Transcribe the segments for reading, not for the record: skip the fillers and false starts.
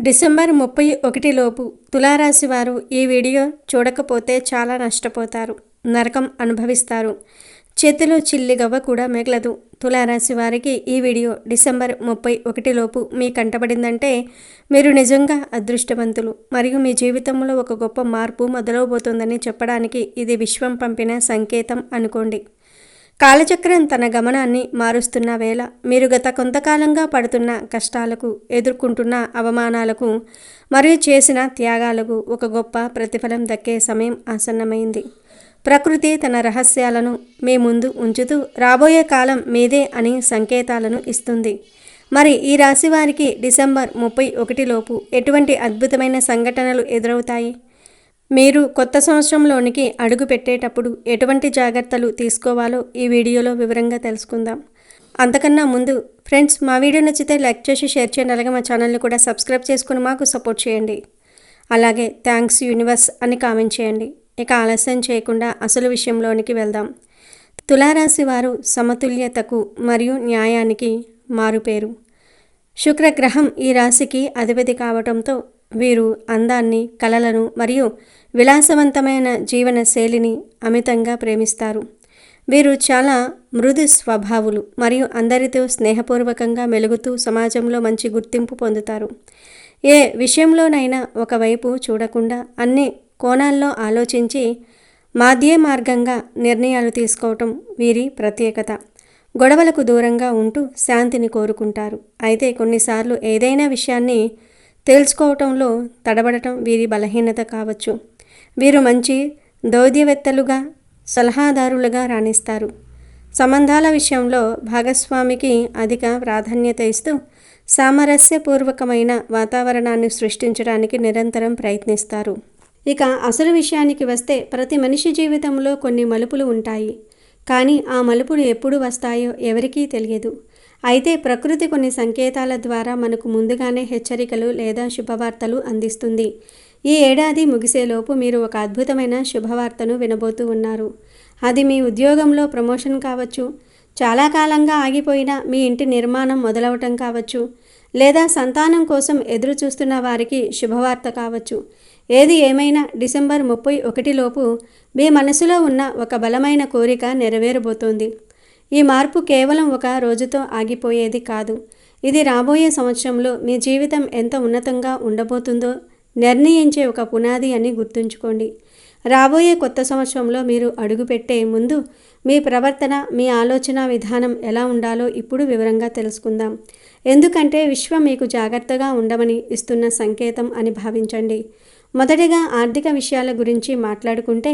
December 31 లోపు తులారాశి వారు ఈ వీడియో చూడకపోతే చాలా నష్టపోతారు, నరకం అనుభవిస్తారు. చేతిలో చిల్లి గవ్వ కూడా మిగలదు. తులారాశి వారికి ఈ వీడియో డిసెంబర్ 31 లోపు మీ కంటపడిందంటే మీరు నిజంగా అదృష్టవంతులు మరియు మీ జీవితంలో ఒక గొప్ప మార్పు మొదలవబోతోందని చెప్పడానికి ఇది విశ్వం పంపిన సంకేతం అనుకోండి. కాలచక్రం తన గమనాన్ని మారుస్తున్న వేళ మీరు గత కొంతకాలంగా పడుతున్న కష్టాలకు, ఎదుర్కొంటున్న అవమానాలకు మరియు చేసిన త్యాగాలకు ఒక గొప్ప ప్రతిఫలం దక్కే సమయం ఆసన్నమైంది. ప్రకృతి తన రహస్యాలను మీ ముందు ఉంచుతూ రాబోయే కాలం మీదే అని సంకేతాలను ఇస్తుంది. మరి ఈ రాశి వారికి డిసెంబర్ 31 లోపు ఎటువంటి అద్భుతమైన సంఘటనలు ఎదురవుతాయి? మీరు కొత్త సంవత్సరంలోనికి అడుగు పెట్టేటప్పుడు ఎటువంటి జాగ్రత్తలు తీసుకోవాలో ఈ వీడియోలో వివరంగా తెలుసుకుందాం. అంతకన్నా ముందు ఫ్రెండ్స్, మా వీడియో నచ్చితే లైక్ చేసి షేర్ చేయండి. అలాగే మా ఛానల్ని కూడా సబ్స్క్రైబ్ చేసుకుని మాకు సపోర్ట్ చేయండి. అలాగే థ్యాంక్స్ యూనివర్స్ అని కామెంట్ చేయండి. ఇక ఆలస్యం చేయకుండా అసలు విషయంలోనికి వెళ్దాం. తులారాశి వారు సమతుల్యతకు మరియు న్యాయానికి మారుపేరు. శుక్రగ్రహం ఈ రాశికి అధిపతి కావటంతో వీరు అందాన్ని, కళలను మరియు విలాసవంతమైన జీవన శైలిని అమితంగా ప్రేమిస్తారు. వీరు చాలా మృదు స్వభావులు మరియు అందరితో స్నేహపూర్వకంగా మెలుగుతూ సమాజంలో మంచి గుర్తింపు పొందుతారు. ఏ విషయంలోనైనా ఒకవైపు చూడకుండా అన్ని కోణాల్లో ఆలోచించి మధ్య మార్గంగా నిర్ణయాలు తీసుకోవటం వీరి ప్రత్యేకత. గొడవలకు దూరంగా ఉంటూ శాంతిని కోరుకుంటారు. అయితే కొన్నిసార్లు ఏదైనా విషయాన్ని తేల్చుకోవటంలో తడబడటం వీరి బలహీనత కావచ్చు. వీరు మంచి దౌత్యవేత్తలుగా, సలహాదారులుగా రాణిస్తారు. సంబంధాల విషయంలో భాగస్వామికి అధిక ప్రాధాన్యత ఇస్తూ సామరస్యపూర్వకమైన వాతావరణాన్ని సృష్టించడానికి నిరంతరం ప్రయత్నిస్తారు. ఇక అసలు విషయానికి వస్తే ప్రతి మనిషి జీవితంలో కొన్ని మలుపులు ఉంటాయి. కానీ ఆ మలుపులు ఎప్పుడు వస్తాయో ఎవరికీ తెలియదు. అయితే ప్రకృతి కొన్ని సంకేతాల ద్వారా మనకు ముందుగానే హెచ్చరికలు లేదా శుభవార్తలు అందిస్తుంది. ఈ ఏడాది ముగిసేలోపు మీరు ఒక అద్భుతమైన శుభవార్తను వినబోతూ ఉన్నారు. అది మీ ఉద్యోగంలో ప్రమోషన్ కావచ్చు, చాలా కాలంగా ఆగిపోయిన మీ ఇంటి నిర్మాణం మొదలవటం కావచ్చు, లేదా సంతానం కోసం ఎదురు చూస్తున్న వారికి శుభవార్త కావచ్చు. ఏది ఏమైనా డిసెంబర్ 31 లోపు మీ మనసులో ఉన్న ఒక బలమైన కోరిక నెరవేరబోతోంది. ఈ మార్పు కేవలం ఒక రోజుతో ఆగిపోయేది కాదు. ఇది రాబోయే సంవత్సరంలో మీ జీవితం ఎంత ఉన్నతంగా ఉండబోతుందో నిర్ణయించే ఒక పునాది అని గుర్తుంచుకోండి. రాబోయే కొత్త సంవత్సరంలో మీరు అడుగుపెట్టే ముందు మీ ప్రవర్తన, మీ ఆలోచన విధానం ఎలా ఉండాలో ఇప్పుడు వివరంగా తెలుసుకుందాం. ఎందుకంటే విశ్వం మీకు జాగ్రత్తగా ఉండమని ఇస్తున్న సంకేతం అని భావించండి. మొదటిగా ఆర్థిక విషయాల గురించి మాట్లాడుకుంటే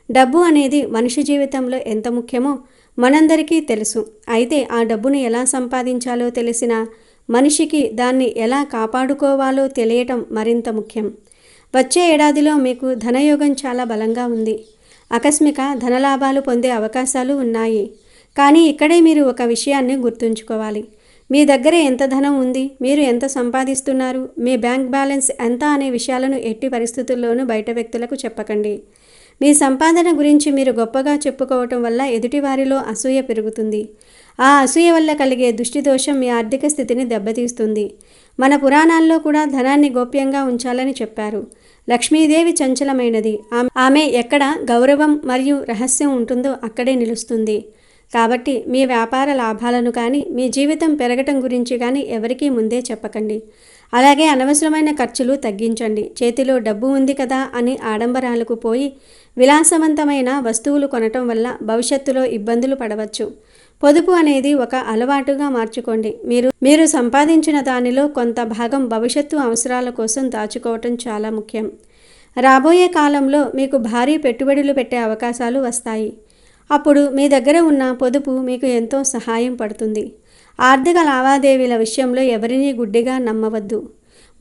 డబ్బు అనేది మనిషి జీవితంలో ఎంత ముఖ్యమో మనందరికీ తెలుసు. అయితే ఆ డబ్బును ఎలా సంపాదించాలో తెలిసిన మనిషికి దాన్ని ఎలా కాపాడుకోవాలో తెలియటం మరింత ముఖ్యం. వచ్చే ఏడాదిలో మీకు ధనయోగం చాలా బలంగా ఉంది. ఆకస్మిక ధనలాభాలు పొందే అవకాశాలు ఉన్నాయి. కానీ ఇక్కడే మీరు ఒక విషయాన్ని గుర్తుంచుకోవాలి. మీ దగ్గర ఎంత ధనం ఉంది, మీరు ఎంత సంపాదిస్తున్నారు, మీ బ్యాంక్ బ్యాలెన్స్ ఎంత అనే విషయాలను ఎట్టి పరిస్థితుల్లోనూ బయట వ్యక్తులకు చెప్పకండి. మీ సంపాదన గురించి మీరు గొప్పగా చెప్పుకోవటం వల్ల ఎదుటివారిలో అసూయ పెరుగుతుంది. ఆ అసూయ వల్ల కలిగే దృష్టిదోషం మీ ఆర్థిక స్థితిని దెబ్బతీస్తుంది. మన పురాణాల్లో కూడా ధనాన్ని గోప్యంగా ఉంచాలని చెప్పారు. లక్ష్మీదేవి చంచలమైనది. ఆమె ఎక్కడ గౌరవం మరియు రహస్యం ఉంటుందో అక్కడే నిలుస్తుంది. కాబట్టి మీ వ్యాపార లాభాలను కానీ, మీ జీవితం పెరగటం గురించి కానీ ఎవరికీ ముందే చెప్పకండి. అలాగే అనవసరమైన ఖర్చులు తగ్గించండి. చేతిలో డబ్బు ఉంది కదా అని ఆడంబరాలకు పోయి విలాసవంతమైన వస్తువులు కొనటం వల్ల భవిష్యత్తులో ఇబ్బందులు పడవచ్చు. పొదుపు అనేది ఒక అలవాటుగా మార్చుకోండి. మీరు సంపాదించిన దానిలో కొంత భాగం భవిష్యత్తు అవసరాల కోసం దాచుకోవటం చాలా ముఖ్యం. రాబోయే కాలంలో మీకు భారీ పెట్టుబడులు పెట్టే అవకాశాలు వస్తాయి. అప్పుడు మీ దగ్గర ఉన్న పొదుపు మీకు ఎంతో సహాయం పడుతుంది. ఆర్థిక లావాదేవీల విషయంలో ఎవరినీ గుడ్డిగా నమ్మవద్దు.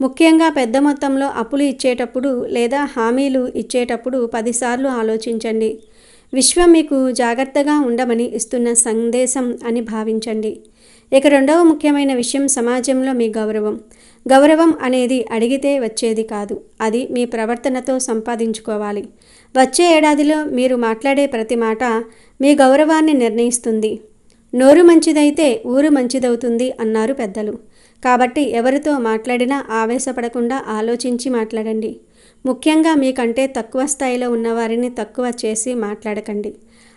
ముఖ్యంగా పెద్ద మొత్తంలో అప్పులు ఇచ్చేటప్పుడు లేదా హామీలు ఇచ్చేటప్పుడు 10 సార్లు ఆలోచించండి. విశ్వం మీకు జాగ్రత్తగా ఉండమని ఇస్తున్న సందేశం అని భావించండి. ఇక రెండవ ముఖ్యమైన విషయం సమాజంలో మీ గౌరవం. గౌరవం అనేది అడిగితే వచ్చేది కాదు, అది మీ ప్రవర్తనతో సంపాదించుకోవాలి. వచ్చే ఏడాదిలో మీరు మాట్లాడే ప్రతి మాట మీ గౌరవాన్ని నిర్ణయిస్తుంది. నోరు మంచిదైతే ఊరు మంచిదవుతుంది అన్నారు పెద్దలు. కాబట్టి ఎవరితో మాట్లాడినా ఆవేశపడకుండా ఆలోచించి మాట్లాడండి. ముఖ్యంగా మీకంటే తక్కువ స్థాయిలో ఉన్నవారిని తక్కువ చేసి మాట్లాడకండి.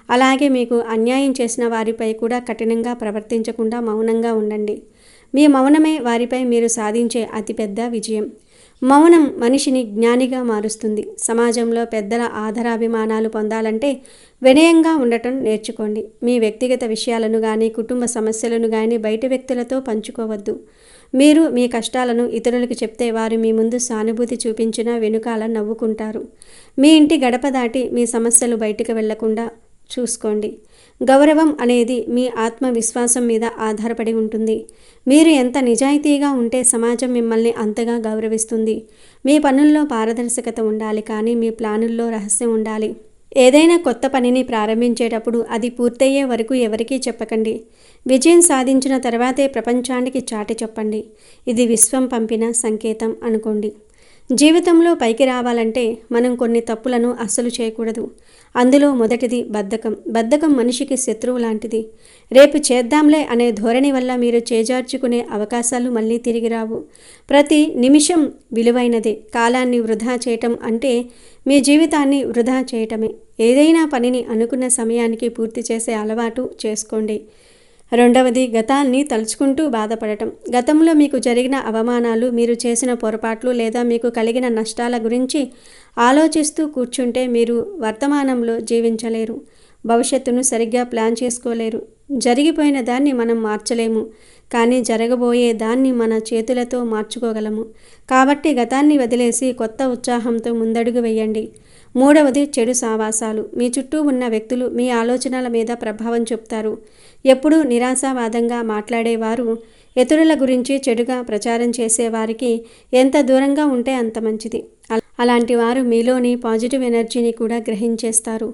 అలాగే మీకు అన్యాయం చేసిన వారిపై కూడా కఠినంగా ప్రవర్తించకుండా మౌనంగా ఉండండి. మీ మౌనమే వారిపై మీరు సాధించే అతిపెద్ద విజయం. మౌనం మనిషిని జ్ఞానిగా మారుస్తుంది. సమాజంలో పెద్దల ఆదరాభిమానాలు పొందాలంటే వినయంగా ఉండటం నేర్చుకోండి. మీ వ్యక్తిగత విషయాలను కానీ కుటుంబ సమస్యలను కానీ బయట వ్యక్తులతో పంచుకోవద్దు. మీరు మీ కష్టాలను ఇతరులకు చెప్తే వారు మీ ముందు సానుభూతి చూపించినా వెనుకాల నవ్వుకుంటారు. మీ ఇంటి గడప దాటి మీ సమస్యలు బయటకు వెళ్లకుండా చూసుకోండి. గౌరవం అనేది మీ ఆత్మవిశ్వాసం మీద ఆధారపడి ఉంటుంది. మీరు ఎంత నిజాయితీగా ఉంటే సమాజం మిమ్మల్ని అంతగా గౌరవిస్తుంది. మీ పనుల్లో పారదర్శకత ఉండాలి, కానీ మీ ప్లానుల్లో రహస్యం ఉండాలి. ఏదైనా కొత్త పనిని ప్రారంభించేటప్పుడు అది పూర్తయ్యే వరకు ఎవరికీ చెప్పకండి. విజయం సాధించిన తర్వాతే ప్రపంచానికి చాటి చెప్పండి. ఇది విశ్వం పంపిన సంకేతం అనుకోండి. జీవితంలో పైకి రావాలంటే మనం కొన్ని తప్పులను అస్సలు చేయకూడదు. అందులో మొదటిది బద్ధకం. బద్ధకం మనిషికి శత్రువు లాంటిది. రేపు చేద్దాంలే అనే ధోరణి వల్ల మీరు చేజార్చుకునే అవకాశాలు మళ్ళీ తిరిగి రావు. ప్రతి నిమిషం విలువైనదే. కాలాన్ని వృధా చేయటం అంటే మీ జీవితాన్ని వృధా చేయటమే. ఏదైనా పనిని అనుకున్న సమయానికి పూర్తి చేసే అలవాటు చేసుకోండి. రెండవది గతాన్ని తలుచుకుంటూ బాధపడటం. గతంలో మీకు జరిగిన అవమానాలు, మీరు చేసిన పొరపాట్లు లేదా మీకు కలిగిన నష్టాల గురించి ఆలోచిస్తూ కూర్చుంటే మీరు వర్తమానంలో జీవించలేరు. భవిష్యత్తును సరిగ్గా ప్లాన్ చేసుకోలేరు. జరిగిపోయిన దాన్ని మనం మార్చలేము, కానీ జరగబోయే దాన్ని మన చేతులతో మార్చుకోగలము. కాబట్టి గతాన్ని వదిలేసి కొత్త ఉత్సాహంతో ముందడుగు వేయండి. మూడవది చెడు సావాసాలు. మీ చుట్టూ ఉన్న వ్యక్తులు మీ ఆలోచనల మీద ప్రభావం చూపుతారు. ఎప్పుడూ నిరాశావాదంగా మాట్లాడేవారు, ఇతరుల గురించి చెడుగా ప్రచారం చేసేవారికి ఎంత దూరంగా ఉంటే అంత మంచిది. అలాంటి వారు మీలోని పాజిటివ్ ఎనర్జీని కూడా గ్రహించేస్తారు.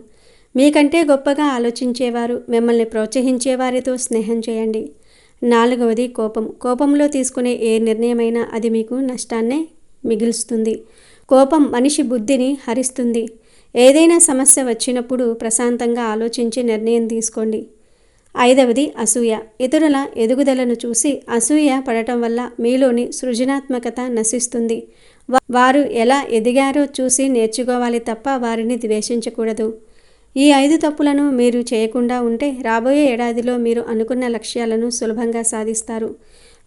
మీకంటే గొప్పగా ఆలోచించేవారు, మిమ్మల్ని ప్రోత్సహించేవారితో స్నేహం చేయండి. నాలుగవది కోపం. కోపంలో తీసుకునే ఏ నిర్ణయమైనా అది మీకు నష్టాన్నే మిగులుస్తుంది. కోపం మనిషి బుద్ధిని హరిస్తుంది. ఏదైనా సమస్య వచ్చినప్పుడు ప్రశాంతంగా ఆలోచించి నిర్ణయం తీసుకోండి. ఐదవది అసూయ. ఇతరుల ఎదుగుదలను చూసి అసూయ పడటం వల్ల మీలోని సృజనాత్మకత నశిస్తుంది. వారు ఎలా ఎదిగారో చూసి నేర్చుకోవాలి తప్ప వారిని ద్వేషించకూడదు. ఈ 5 తప్పులను మీరు చేయకుండా ఉంటే రాబోయే ఏడాదిలో మీరు అనుకున్న లక్ష్యాలను సులభంగా సాధిస్తారు.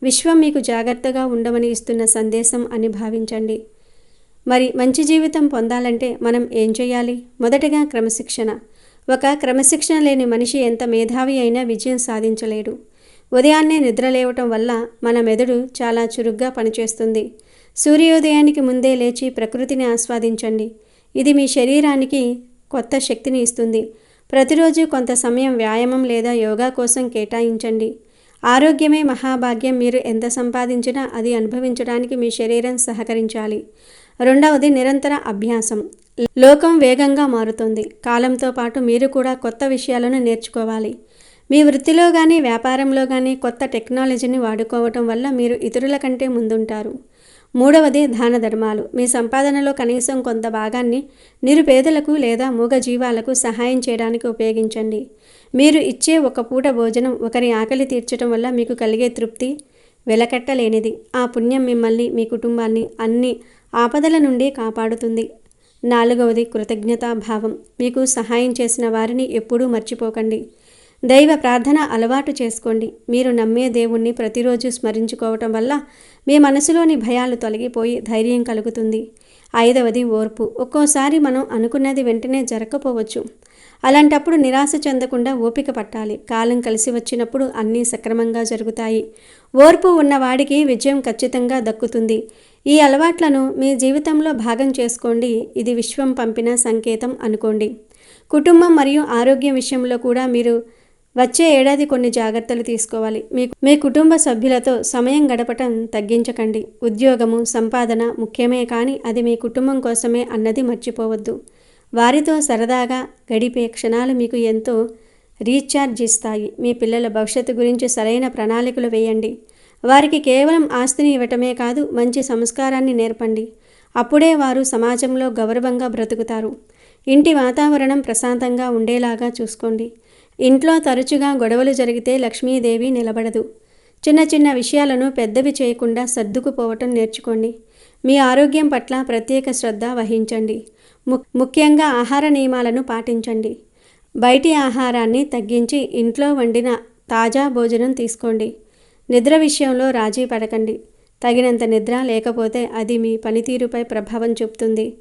విశ్వం మీకు జాగ్రత్తగా ఉండమని ఇస్తున్న సందేశం అని భావించండి. మరి మంచి జీవితం పొందాలంటే మనం ఏం చేయాలి? మొదటగా క్రమశిక్షణ. ఒక క్రమశిక్షణ లేని మనిషి ఎంత మేధావి అయినా విజయం సాధించలేడు. ఉదయాన్నే నిద్రలేవటం వల్ల మన మెదడు చాలా చురుగ్గా పనిచేస్తుంది. సూర్యోదయానికి ముందే లేచి ప్రకృతిని ఆస్వాదించండి. ఇది మీ శరీరానికి కొత్త శక్తిని ఇస్తుంది. ప్రతిరోజు కొంత సమయం వ్యాయామం లేదా యోగా కోసం కేటాయించండి. ఆరోగ్యమే మహాభాగ్యం. మీరు ఎంత సంపాదించినా అది అనుభవించడానికి మీ శరీరం సహకరించాలి. రెండవది నిరంతర అభ్యాసం. లోకం వేగంగా మారుతుంది. కాలంతో పాటు మీరు కూడా కొత్త విషయాలను నేర్చుకోవాలి. మీ వృత్తిలో కానీ వ్యాపారంలో కానీ కొత్త టెక్నాలజీని వాడుకోవటం వల్ల మీరు ఇతరుల కంటే ముందుంటారు. మూడవది దాన ధర్మాలు. మీ సంపాదనలో కనీసం కొంత భాగాన్ని నిరుపేదలకు లేదా మూగజీవాలకు సహాయం చేయడానికి ఉపయోగించండి. మీరు ఇచ్చే ఒక పూట భోజనం ఒకరి ఆకలి తీర్చడం వల్ల మీకు కలిగే తృప్తి వెలకట్టలేనిది. ఆ పుణ్యం మిమ్మల్ని, మీ కుటుంబాన్ని అన్ని ఆపదల నుండి కాపాడుతుంది. నాలుగవది కృతజ్ఞతాభావం. మీకు సహాయం చేసిన వారిని ఎప్పుడూ మర్చిపోకండి. దైవ ప్రార్థన అలవాటు చేసుకోండి. మీరు నమ్మే దేవుణ్ణి ప్రతిరోజు స్మరించుకోవటం వల్ల మీ మనసులోని భయాలు తొలగిపోయి ధైర్యం కలుగుతుంది. ఐదవది ఓర్పు. ఒక్కోసారి మనం అనుకున్నది వెంటనే జరగకపోవచ్చు. అలాంటప్పుడు నిరాశ చెందకుండా ఓపిక పట్టాలి. కాలం కలిసి వచ్చినప్పుడు అన్నీ సక్రమంగా జరుగుతాయి. ఓర్పు ఉన్నవాడికి విజయం ఖచ్చితంగా దక్కుతుంది. ఈ అలవాట్లను మీ జీవితంలో భాగం చేసుకోండి. ఇది విశ్వం పంపిన సంకేతం అనుకోండి. కుటుంబం మరియు ఆరోగ్యం విషయంలో కూడా మీరు వచ్చే ఏడాది కొన్ని జాగ్రత్తలు తీసుకోవాలి. మీ కుటుంబ సభ్యులతో సమయం గడపటం తగ్గించకండి. ఉద్యోగము, సంపాదన ముఖ్యమే, కానీ అది మీ కుటుంబం కోసమే అన్నది మర్చిపోవద్దు. వారితో సరదాగా గడిపే క్షణాలు మీకు ఎంతో రీఛార్జ్ ఇస్తాయి. మీ పిల్లల భవిష్యత్తు గురించి సరైన ప్రణాళికలు వేయండి. వారికి కేవలం ఆస్తిని ఇవ్వటమే కాదు, మంచి సంస్కారాన్ని నేర్పండి. అప్పుడే వారు సమాజంలో గౌరవంగా బ్రతుకుతారు. ఇంటి వాతావరణం ప్రశాంతంగా ఉండేలాగా చూసుకోండి. ఇంట్లో తరచుగా గొడవలు జరిగితే లక్ష్మీదేవి నిలబడదు. చిన్న చిన్న విషయాలను పెద్దవి చేయకుండా సర్దుకుపోవటం నేర్చుకోండి. మీ ఆరోగ్యం పట్ల ప్రత్యేక శ్రద్ధ వహించండి. ముఖ్యంగా ఆహార నియమాలను పాటించండి. బయటి ఆహారాన్ని తగ్గించి ఇంట్లో వండిన తాజా భోజనం తీసుకోండి. నిద్ర విషయంలో రాజీ పడకండి. తగినంత నిద్ర లేకపోతే అది మీ పనితీరుపై ప్రభావం చూపుతుంది.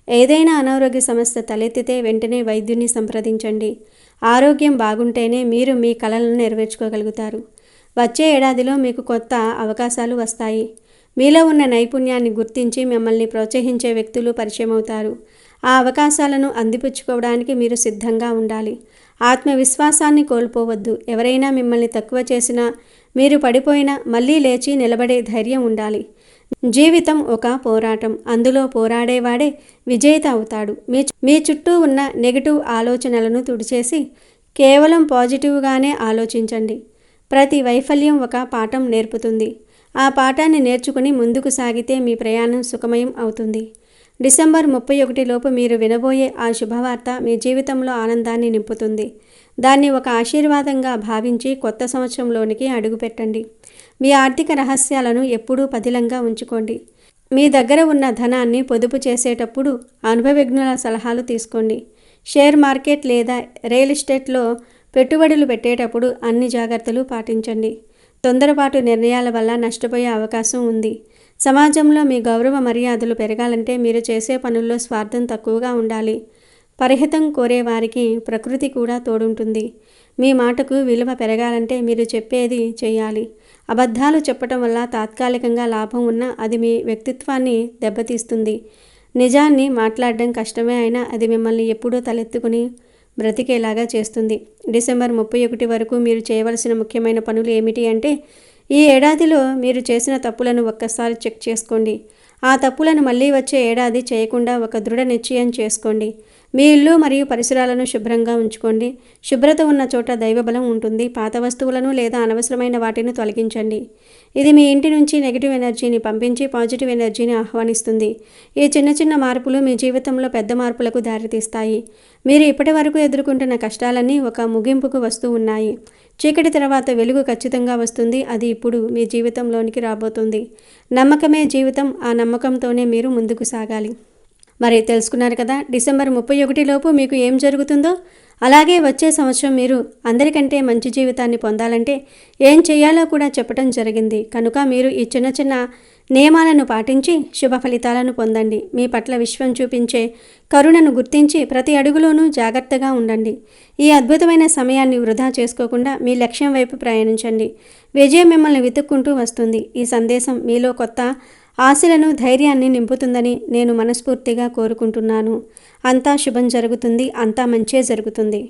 ఏదైనా అనారోగ్య సమస్య తలెత్తితే వెంటనే వైద్యుని సంప్రదించండి. ఆరోగ్యం బాగుంటేనే మీరు మీ కలలను నెరవేర్చుకోగలుగుతారు. వచ్చే ఏడాదిలో మీకు కొత్త అవకాశాలు వస్తాయి. మీలో ఉన్న నైపుణ్యాన్ని గుర్తించి మిమ్మల్ని ప్రోత్సహించే వ్యక్తులు పరిచయం అవుతారు. ఆ అవకాశాలను అందిపుచ్చుకోవడానికి మీరు సిద్ధంగా ఉండాలి. ఆత్మవిశ్వాసాన్ని కోల్పోవద్దు. ఎవరైనా మిమ్మల్ని తక్కువ చేసినా, మీరు పడిపోయినా మళ్ళీ లేచి నిలబడే ధైర్యం ఉండాలి. జీవితం ఒక పోరాటం. అందులో పోరాడేవాడే విజేత అవుతాడు. మీ చుట్టూ ఉన్న నెగటివ్ ఆలోచనలను తుడిచేసి కేవలం పాజిటివ్గానే ఆలోచించండి. ప్రతి వైఫల్యం ఒక పాఠం నేర్పుతుంది. ఆ పాఠాన్ని నేర్చుకుని ముందుకు సాగితే మీ ప్రయాణం సుఖమయం అవుతుంది. డిసెంబర్ 31 లోపు మీరు వినబోయే ఆ శుభవార్త మీ జీవితంలో ఆనందాన్ని నింపుతుంది. దాన్ని ఒక ఆశీర్వాదంగా భావించి కొత్త సంవత్సరంలోనికి అడుగుపెట్టండి. మీ ఆర్థిక రహస్యాలను ఎప్పుడూ పదిలంగా ఉంచుకోండి. మీ దగ్గర ఉన్న ధనాన్ని పొదుపు చేసేటప్పుడు అనుభవజ్ఞుల సలహాలు తీసుకోండి. షేర్ మార్కెట్ లేదా రియల్ ఎస్టేట్లో పెట్టుబడులు పెట్టేటప్పుడు అన్ని జాగ్రత్తలు పాటించండి. తొందరపాటు నిర్ణయాల వల్ల నష్టపోయే అవకాశం ఉంది. సమాజంలో మీ గౌరవ మర్యాదలు పెరగాలంటే మీరు చేసే పనుల్లో స్వార్థం తక్కువగా ఉండాలి. పరిహితం కోరేవారికి ప్రకృతి కూడా తోడుంటుంది. మీ మాటకు విలువ పెరగాలంటే మీరు చెప్పేది చేయాలి. అబద్ధాలు చెప్పటం వల్ల తాత్కాలికంగా లాభం ఉన్నా అది మీ వ్యక్తిత్వాన్ని దెబ్బతీస్తుంది. నిజాన్ని మాట్లాడడం కష్టమే అయినా అది మిమ్మల్ని ఎప్పుడూ తలెత్తుకుని బ్రతికేలాగా చేస్తుంది. డిసెంబర్ 31 వరకు మీరు చేయవలసిన ముఖ్యమైన పనులు ఏమిటి అంటే, ఈ ఏడాదిలో మీరు చేసిన తప్పులను ఒక్కసారి చెక్ చేసుకోండి. ఆ తప్పులను మళ్ళీ వచ్చే ఏడాది చేయకుండా ఒక దృఢ నిశ్చయం చేసుకోండి. మీ ఇల్లు మరియు పరిసరాలను శుభ్రంగా ఉంచుకోండి. శుభ్రత ఉన్న చోట దైవబలం ఉంటుంది. పాత వస్తువులను లేదా అనవసరమైన వాటిని తొలగించండి. ఇది మీ ఇంటి నుంచి నెగిటివ్ ఎనర్జీని పంపించి పాజిటివ్ ఎనర్జీని ఆహ్వానిస్తుంది. ఈ చిన్న చిన్న మార్పులు మీ జీవితంలో పెద్ద మార్పులకు దారితీస్తాయి. మీరు ఇప్పటి వరకు ఎదుర్కొంటున్న కష్టాలన్నీ ఒక ముగింపుకు వస్తూ ఉన్నాయి. చీకటి తర్వాత వెలుగు ఖచ్చితంగా వస్తుంది. అది ఇప్పుడు మీ జీవితంలోనికి రాబోతుంది. నమ్మకమే జీవితం. ఆ నమ్మకంతోనే మీరు ముందుకు సాగాలి. మరి తెలుసుకున్నారు కదా, డిసెంబర్ 31 లోపు మీకు ఏం జరుగుతుందో. అలాగే వచ్చే సంవత్సరం మీరు అందరికంటే మంచి జీవితాన్ని పొందాలంటే ఏం చేయాలో కూడా చెప్పడం జరిగింది. కనుక మీరు ఈ చిన్న చిన్న నియమాలను పాటించి శుభ ఫలితాలను పొందండి. మీ పట్ల విశ్వం చూపించే కరుణను గుర్తించి ప్రతి అడుగులోనూ జాగ్రత్తగా ఉండండి. ఈ అద్భుతమైన సమయాన్ని వృధా చేసుకోకుండా మీ లక్ష్యం వైపు ప్రయాణించండి. విజయం మిమ్మల్ని వెతుక్కుంటూ వస్తుంది. ఈ సందేశం మీలో కొత్త ఆశలను, ధైర్యాన్ని నింపుతుందని నేను మనస్ఫూర్తిగా కోరుకుంటున్నాను. అంతా శుభం జరుగుతుంది. అంతా మంచే జరుగుతుంది.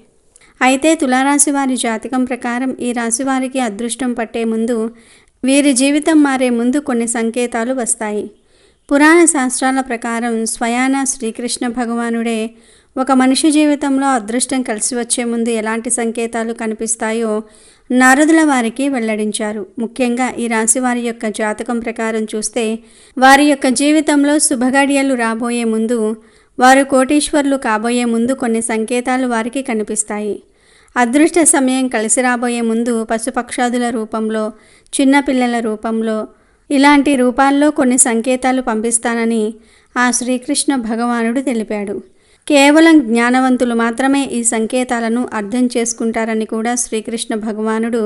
అయితే తులారాశి వారి జాతకం ప్రకారం ఈ రాశి వారికి అదృష్టం పట్టే ముందు, వీరి జీవితం మారే ముందు కొన్ని సంకేతాలు వస్తాయి. పురాణ శాస్త్రాల ప్రకారం స్వయాన శ్రీకృష్ణ భగవానుడే ఒక మనిషి జీవితంలో అదృష్టం కలిసి వచ్చే ముందు ఎలాంటి సంకేతాలు కనిపిస్తాయో నారదుల వారికి వెల్లడించారు. ముఖ్యంగా ఈ రాశి వారి యొక్క జాతకం ప్రకారం చూస్తే వారి యొక్క జీవితంలో శుభగడియలు రాబోయే ముందు, వారు కోటీశ్వర్లు కాబోయే ముందు కొన్ని సంకేతాలు వారికి కనిపిస్తాయి. అదృష్ట సమయం కలిసి రాబోయే ముందు పశుపక్షాదుల రూపంలో, చిన్నపిల్లల రూపంలో, ఇలాంటి రూపాల్లో కొన్ని సంకేతాలు పంపిస్తానని ఆ శ్రీకృష్ణ భగవానుడు తెలిపాడు. కేవలం జ్ఞానవంతులు మాత్రమే ఈ సంకేతాలను అర్థం చేసుకుంటారని కూడా శ్రీకృష్ణ భగవానుడు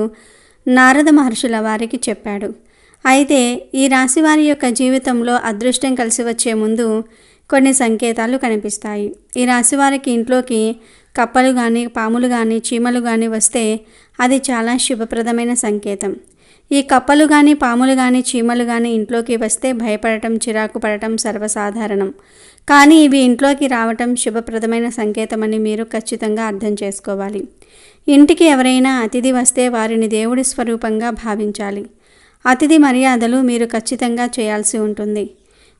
నారద మహర్షుల వారికి చెప్పాడు. అయితే ఈ రాశి వారి యొక్క జీవితంలో అదృష్టం కలిసి వచ్చే ముందు కొన్ని సంకేతాలు కనిపిస్తాయి. ఈ రాశి వారికి ఇంట్లోకి కప్పలు కానీ, పాములు కానీ, చీమలు కానీ వస్తే అది చాలా శుభప్రదమైన సంకేతం. ఈ కప్పలు కానీ, పాములు కానీ, చీమలు కానీ ఇంట్లోకి వస్తే భయపడటం, చిరాకు పడటం సర్వసాధారణం. కానీ ఇవి ఇంట్లోకి రావటం శుభప్రదమైన సంకేతమని మీరు ఖచ్చితంగా అర్థం చేసుకోవాలి. ఇంటికి ఎవరైనా అతిథి వస్తే వారిని దేవుడి స్వరూపంగా భావించాలి. అతిథి మర్యాదలు మీరు ఖచ్చితంగా చేయాల్సి ఉంటుంది.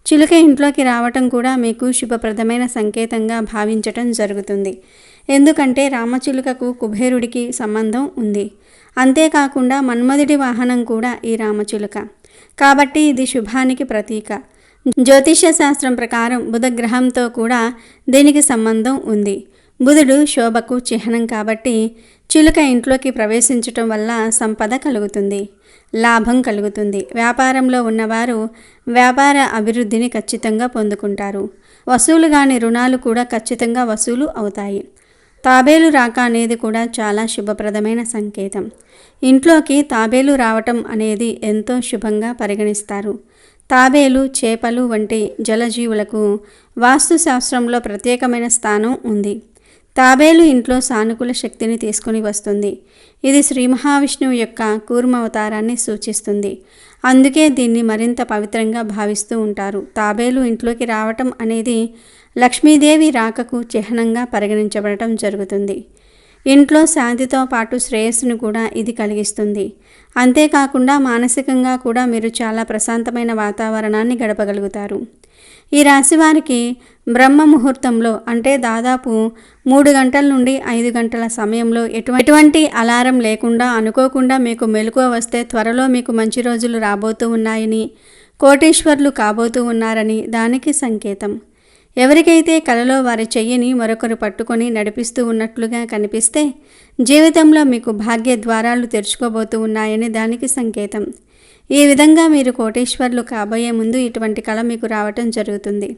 చిలుక ఇంట్లోకి రావటం కూడా మీకు శుభప్రదమైన సంకేతంగా భావించటం జరుగుతుంది. ఎందుకంటే రామచిలుకకు కుబేరుడికి సంబంధం ఉంది. అంతేకాకుండా మన్మధుడి వాహనం కూడా ఈ రామచిలుక. కాబట్టి ఇది శుభానికి ప్రతీక. జ్యోతిష్య శాస్త్రం ప్రకారం బుధ గ్రహంతో కూడా దీనికి సంబంధం ఉంది. బుధుడు శోభకు చిహ్నం కాబట్టి చిలుక ఇంట్లోకి ప్రవేశించటం వల్ల సంపద కలుగుతుంది, లాభం కలుగుతుంది. వ్యాపారంలో ఉన్నవారు వ్యాపార అభివృద్ధిని ఖచ్చితంగా పొందుకుంటారు. వసూలు కాని రుణాలు కూడా ఖచ్చితంగా వసూలు అవుతాయి. తాబేలు రాక అనేది కూడా చాలా శుభప్రదమైన సంకేతం. ఇంట్లోకి తాబేలు రావటం అనేది ఎంతో శుభంగా పరిగణిస్తారు. తాబేలు, చేపలు వంటి జలజీవులకు వాస్తుశాస్త్రంలో ప్రత్యేకమైన స్థానం ఉంది. తాబేలు ఇంట్లో సానుకూల శక్తిని తీసుకుని వస్తుంది. ఇది శ్రీ మహావిష్ణువు యొక్క కూర్మ అవతారాన్ని సూచిస్తుంది. అందుకే దీన్ని మరింత పవిత్రంగా భావిస్తూ ఉంటారు. తాబేలు ఇంట్లోకి రావటం అనేది లక్ష్మీదేవి రాకకు చిహ్నంగా పరిగణించబడటం జరుగుతుంది. ఇంట్లో శాంతితో పాటు శ్రేయస్సును కూడా ఇది కలిగిస్తుంది. అంతేకాకుండా మానసికంగా కూడా మీరు చాలా ప్రశాంతమైన వాతావరణాన్ని గడపగలుగుతారు. ఈ రాశి వారికి బ్రహ్మ ముహూర్తంలో అంటే దాదాపు 3 గంటల నుండి 5 గంటల సమయంలో ఎటువంటి అలారం లేకుండా అనుకోకుండా మీకు మెలకువ వస్తే త్వరలో మీకు మంచి రోజులు రాబోతూ ఉన్నాయని, కోటీశ్వర్లు కాబోతూ ఉన్నారని దానికి సంకేతం. ఎవరికైతే కలలో వారి చెయ్యిని మరొకరు పట్టుకొని నడిపిస్తూ ఉన్నట్లుగా కనిపిస్తే జీవితంలో మీకు భాగ్య ద్వారాలు తెరుచుకోబోతూ ఉన్నాయని దానికి సంకేతం. ఈ విధంగా మీరు కోటీశ్వర్లు కాబోయే ముందు ఇటువంటి కళ మీకు రావటం జరుగుతుంది.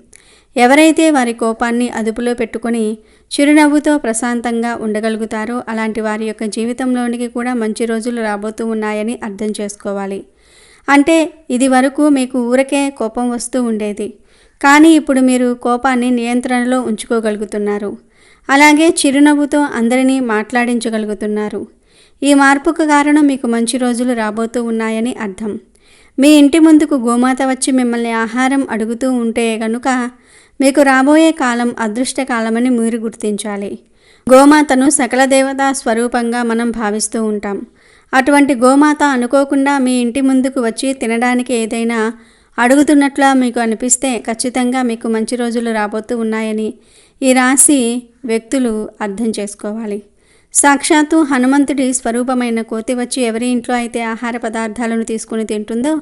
ఎవరైతే వారి కోపాన్ని అదుపులో పెట్టుకొని చిరునవ్వుతో ప్రశాంతంగా ఉండగలుగుతారో అలాంటి వారి యొక్క జీవితంలోనికి కూడా మంచి రోజులు రాబోతూ ఉన్నాయని అర్థం చేసుకోవాలి. అంటే ఇది వరకు మీకు ఊరకే కోపం వస్తూ ఉండేది, కానీ ఇప్పుడు మీరు కోపాన్ని నియంత్రణలో ఉంచుకోగలుగుతున్నారు. అలాగే చిరునవ్వుతో అందరినీ మాట్లాడించగలుగుతున్నారు. ఈ మార్పుకు కారణం మీకు మంచి రోజులు రాబోతూ ఉన్నాయని అర్థం. మీ ఇంటి ముందుకు గోమాత వచ్చి మిమ్మల్ని ఆహారం అడుగుతూ ఉంటే గనుక మీకు రాబోయే కాలం అదృష్టకాలమని మీరు గుర్తించాలి. గోమాతను సకల దేవతా స్వరూపంగా మనం భావిస్తూ ఉంటాం. అటువంటి గోమాత అనుకోకుండా మీ ఇంటి ముందుకు వచ్చి తినడానికి ఏదైనా అడుగుతున్నట్లా మీకు అనిపిస్తే ఖచ్చితంగా మీకు మంచి రోజులు రాబోతూ ఉన్నాయని ఈ రాశి వ్యక్తులు అర్థం చేసుకోవాలి. సాక్షాత్తు హనుమంతుడి స్వరూపమైన కోతి వచ్చి ఎవరి ఇంట్లో అయితే ఆహార పదార్థాలను తీసుకుని తింటుందో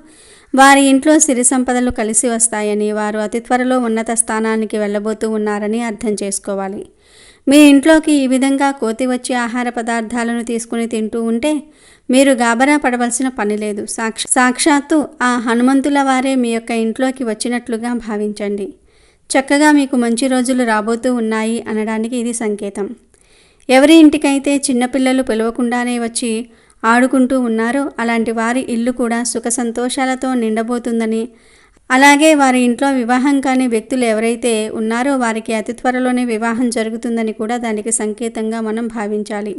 వారి ఇంట్లో సిరి సంపదలు కలిసి వస్తాయని, వారు అతి త్వరలో ఉన్నత స్థానానికి వెళ్ళబోతూ ఉన్నారని అర్థం చేసుకోవాలి. మీ ఇంట్లోకి ఈ విధంగా కోతి వచ్చి ఆహార పదార్థాలను తీసుకుని తింటూ ఉంటే మీరు గాబరా పడవలసిన పని లేదు. సాక్షాత్తు ఆ హనుమంతుల వారే మీ యొక్క ఇంట్లోకి వచ్చినట్లుగా భావించండి. చక్కగా మీకు మంచి రోజులు రాబోతూ ఉన్నాయి అనడానికి ఇది సంకేతం. ఎవరి ఇంటికైతే చిన్నపిల్లలు పిలవకుండానే వచ్చి ఆడుకుంటూ ఉన్నారో అలాంటి వారి ఇల్లు కూడా సుఖ సంతోషాలతో నిండబోతుందని, అలాగే వారి ఇంట్లో వివాహం కాని వ్యక్తులు ఎవరైతే ఉన్నారో వారికి అతి త్వరలోనే వివాహం జరుగుతుందని కూడా దానికి సంకేతంగా మనం భావించాలి.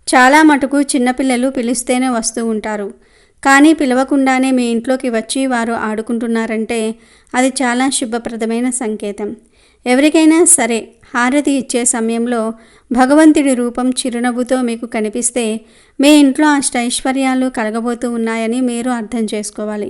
చాలా మటుకు చిన్నపిల్లలు పిలిస్తేనే వస్తూ ఉంటారు, కానీ పిలవకుండానే మీ ఇంట్లోకి వచ్చి వారు ఆడుకుంటున్నారంటే అది చాలా శుభప్రదమైన సంకేతం. ఎవరికైనా సరే హారతి ఇచ్చే సమయంలో భగవంతుడి రూపం చిరునవ్వుతో మీకు కనిపిస్తే మీ ఇంట్లో అష్టైశ్వర్యాలు కలగబోతూ ఉన్నాయని మీరు అర్థం చేసుకోవాలి.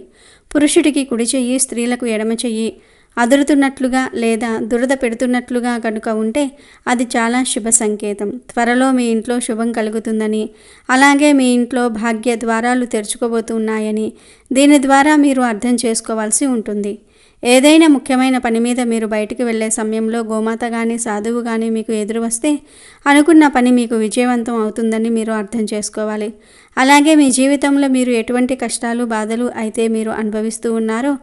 పురుషుడికి కుడి చెయ్యి, స్త్రీలకు ఎడమ చెయ్యి అదురుతున్నట్లుగా లేదా దురద పెడుతున్నట్లుగా కనుక ఉంటే అది చాలా శుభ సంకేతం. త్వరలో మీ ఇంట్లో శుభం కలుగుతుందని, అలాగే మీ ఇంట్లో భాగ్య ద్వారాలు తెరుచుకోబోతున్నాయని దీని ద్వారా మీరు అర్థం చేసుకోవాల్సి ఉంటుంది. ఏదైనా ముఖ్యమైన పని మీద మీరు బయటికి వెళ్ళే సమయంలో గోమాత కానీ సాధువు కానీ మీకు ఎదురు వస్తే అనుకున్న పని మీకు విజయవంతం అవుతుందని మీరు అర్థం చేసుకోవాలి. అలాగే మీ జీవితంలో మీరు ఎటువంటి కష్టాలు బాధలు అయితే మీరు అనుభవిస్తూ ఉన్నారో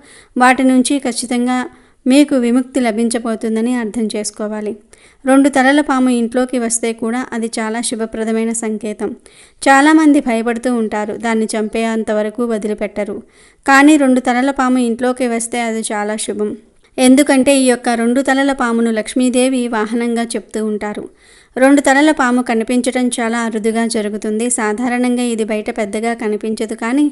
వాటి నుంచి ఖచ్చితంగా మీకు విముక్తి లభించబోతుందని అర్థం చేసుకోవాలి. 2 తలల పాము ఇంట్లోకి వస్తే కూడా అది చాలా శుభప్రదమైన సంకేతం. చాలామంది భయపడుతూ ఉంటారు, దాన్ని చంపేంత వరకు వదిలిపెట్టరు. కానీ 2 తలల పాము ఇంట్లోకి వస్తే అది చాలా శుభం. ఎందుకంటే ఈ యొక్క 2 తలల పామును లక్ష్మీదేవి వాహనంగా చెప్తూ ఉంటారు. 2 తలల పాము కనిపించడం చాలా అరుదుగా జరుగుతుంది. సాధారణంగా ఇది బయట పెద్దగా కనిపించదు, కానీ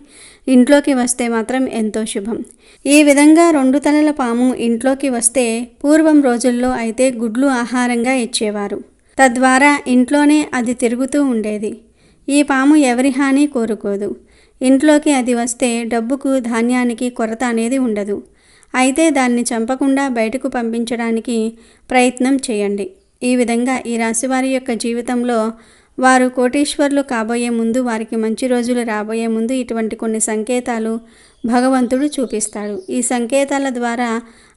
ఇంట్లోకి వస్తే మాత్రం ఎంతో శుభం. ఈ విధంగా 2 తలల పాము ఇంట్లోకి వస్తే పూర్వం రోజుల్లో అయితే గుడ్లు ఆహారంగా ఇచ్చేవారు. తద్వారా ఇంట్లోనే అది తిరుగుతూ ఉండేది. ఈ పాము ఎవరి హాని కోరుకోదు. ఇంట్లోకి అది వస్తే డబ్బుకు ధాన్యానికి కొరత అనేది ఉండదు. అయితే దాన్ని చంపకుండా బయటకు పంపించడానికి ప్రయత్నం చేయండి. ఈ విధంగా ఈ రాశివారి యొక్క జీవితంలో వారు కోటీశ్వర్లు కాబోయే ముందు, వారికి మంచి రోజులు రాబోయే ముందు ఇటువంటి కొన్ని సంకేతాలు భగవంతుడు చూపిస్తాడు. ఈ సంకేతాల ద్వారా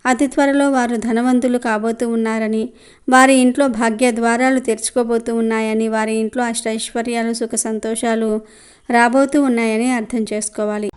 అతి త్వరలో వారు ధనవంతులు కాబోతూ ఉన్నారని, వారి ఇంట్లో భాగ్య ద్వారాలు తెరుచుకోబోతూ ఉన్నాయని, వారి ఇంట్లో అష్టైశ్వర్యాలు సుఖ సంతోషాలు రాబోతూ ఉన్నాయని అర్థం చేసుకోవాలి.